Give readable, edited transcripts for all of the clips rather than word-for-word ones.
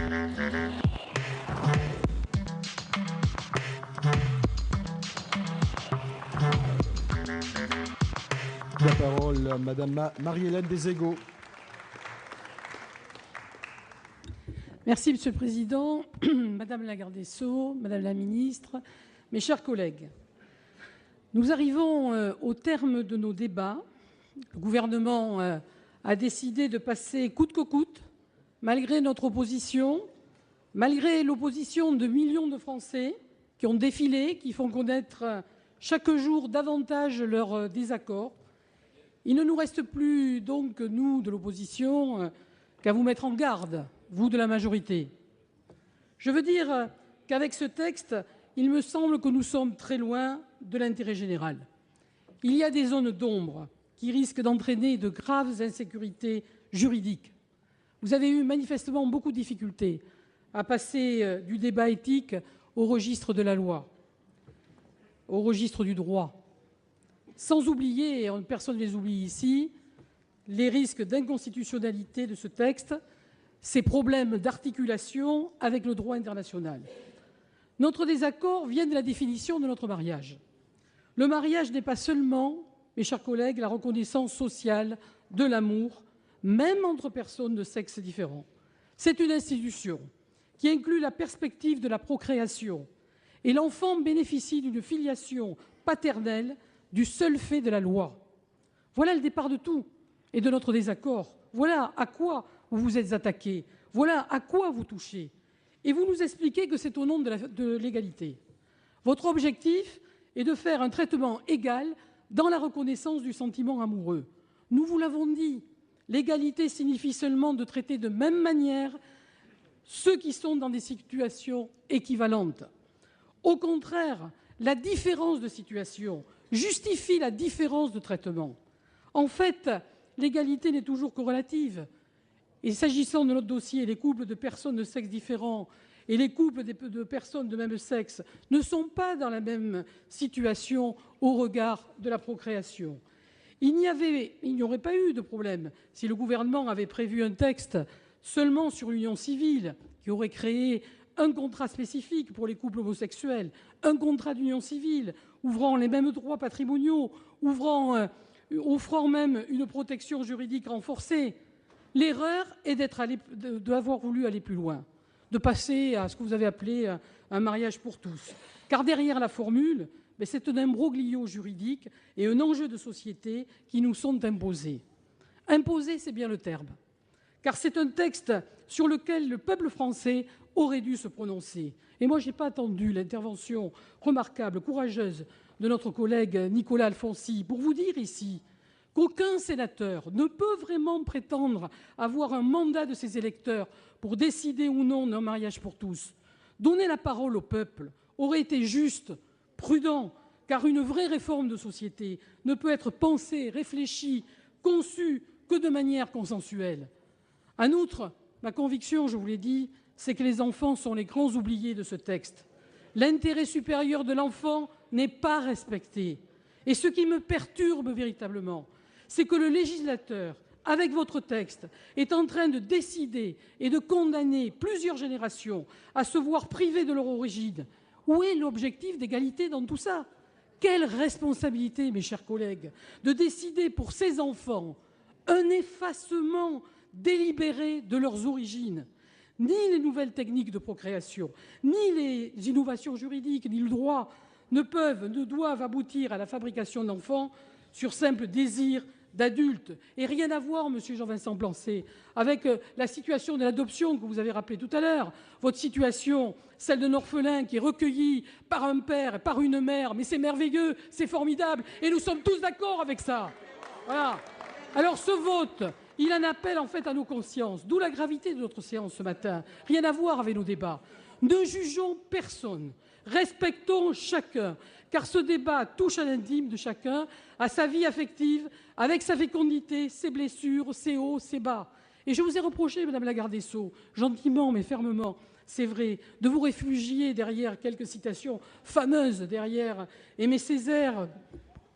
La parole à Madame Marie-Hélène Deségaux. Merci, Monsieur le Président, Madame la Garde des Sceaux, Madame la Ministre, mes chers collègues. Nous arrivons au terme de nos débats. Le gouvernement a décidé de passer coûte que coûte, malgré notre opposition, malgré l'opposition de millions de Français qui ont défilé, qui font connaître chaque jour davantage leur désaccord. Il ne nous reste plus donc, nous, de l'opposition, qu'à vous mettre en garde, vous de la majorité. Je veux dire qu'avec ce texte, il me semble que nous sommes très loin de l'intérêt général. Il y a des zones d'ombre qui risquent d'entraîner de graves insécurités juridiques. Vous avez eu manifestement beaucoup de difficultés à passer du débat éthique au registre de la loi, au registre du droit. Sans oublier, et personne ne les oublie ici, les risques d'inconstitutionnalité de ce texte, ces problèmes d'articulation avec le droit international. Notre désaccord vient de la définition de notre mariage. Le mariage n'est pas seulement, mes chers collègues, la reconnaissance sociale de l'amour, même entre personnes de sexe différent. C'est une institution qui inclut la perspective de la procréation, et l'enfant bénéficie d'une filiation paternelle du seul fait de la loi. Voilà le départ de tout et de notre désaccord. Voilà à quoi vous vous êtes attaqués. Voilà à quoi vous touchez. Et vous nous expliquez que c'est au nom de l'égalité. Votre objectif est de faire un traitement égal dans la reconnaissance du sentiment amoureux. Nous vous l'avons dit, l'égalité signifie seulement de traiter de même manière ceux qui sont dans des situations équivalentes. Au contraire, la différence de situation justifie la différence de traitement. En fait, l'égalité n'est toujours que relative. Et s'agissant de notre dossier, les couples de personnes de sexe différents et les couples de personnes de même sexe ne sont pas dans la même situation au regard de la procréation. Il n'y aurait pas eu de problème si le gouvernement avait prévu un texte seulement sur l'union civile qui aurait créé un contrat spécifique pour les couples homosexuels, un contrat d'union civile ouvrant les mêmes droits patrimoniaux, offrant même une protection juridique renforcée. L'erreur est d'avoir voulu aller plus loin, de passer à ce que vous avez appelé un mariage pour tous. Car derrière la formule, c'est un imbroglio juridique et un enjeu de société qui nous sont imposés. Imposés, c'est bien le terme. Car c'est un texte sur lequel le peuple français aurait dû se prononcer. Et moi, je n'ai pas attendu l'intervention remarquable, courageuse de notre collègue Nicolas Alfonsi pour vous dire ici qu'aucun sénateur ne peut vraiment prétendre avoir un mandat de ses électeurs pour décider ou non d'un mariage pour tous. Donner la parole au peuple aurait été juste, prudent, car une vraie réforme de société ne peut être pensée, réfléchie, conçue que de manière consensuelle. En outre, ma conviction, je vous l'ai dit, c'est que les enfants sont les grands oubliés de ce texte. L'intérêt supérieur de l'enfant n'est pas respecté. Et ce qui me perturbe véritablement, c'est que le législateur, avec votre texte, est en train de décider et de condamner plusieurs générations à se voir privées de leur origine. Où est l'objectif d'égalité dans tout ça? Quelle responsabilité, mes chers collègues, de décider pour ces enfants un effacement délibéré de leurs origines. Ni les nouvelles techniques de procréation, ni les innovations juridiques, ni le droit ne doivent aboutir à la fabrication d'enfants sur simple désir d'adultes. Et rien à voir, monsieur Jean-Vincent Blançay, avec la situation de l'adoption que vous avez rappelée tout à l'heure. Votre situation, celle d'un orphelin qui est recueilli par un père et par une mère. Mais c'est merveilleux, c'est formidable, et nous sommes tous d'accord avec ça. Voilà. Alors ce vote, il en appelle en fait à nos consciences, d'où la gravité de notre séance ce matin. Rien à voir avec nos débats. Ne jugeons personne, respectons chacun, car ce débat touche à l'intime de chacun, à sa vie affective, avec sa fécondité, ses blessures, ses hauts, ses bas. Et je vous ai reproché, Madame la Garde des Sceaux, gentiment mais fermement, c'est vrai, de vous réfugier derrière quelques citations fameuses, derrière Aimé Césaire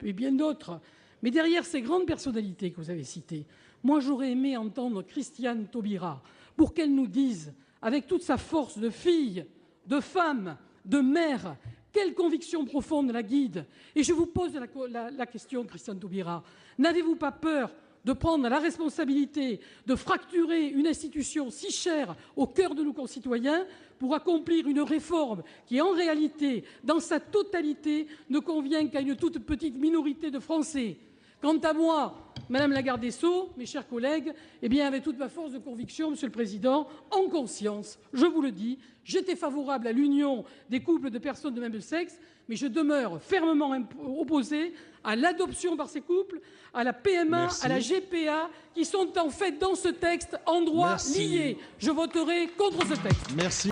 et bien d'autres, mais derrière ces grandes personnalités que vous avez citées. Moi, j'aurais aimé entendre Christiane Taubira pour qu'elle nous dise avec toute sa force de fille, de femme, de mère. Quelle conviction profonde la guide? Et je vous pose la question, Christiane Taubira, n'avez-vous pas peur de prendre la responsabilité de fracturer une institution si chère au cœur de nos concitoyens pour accomplir une réforme qui, en réalité, dans sa totalité, ne convient qu'à une toute petite minorité de Français? Quant à moi, Madame la garde des Sceaux, mes chers collègues, eh bien, avec toute ma force de conviction, Monsieur le Président, en conscience, je vous le dis, j'étais favorable à l'union des couples de personnes de même sexe, mais je demeure fermement opposé à l'adoption par ces couples, à la PMA, à la GPA, qui sont en fait dans ce texte en droit liés. Je voterai contre ce texte. Merci.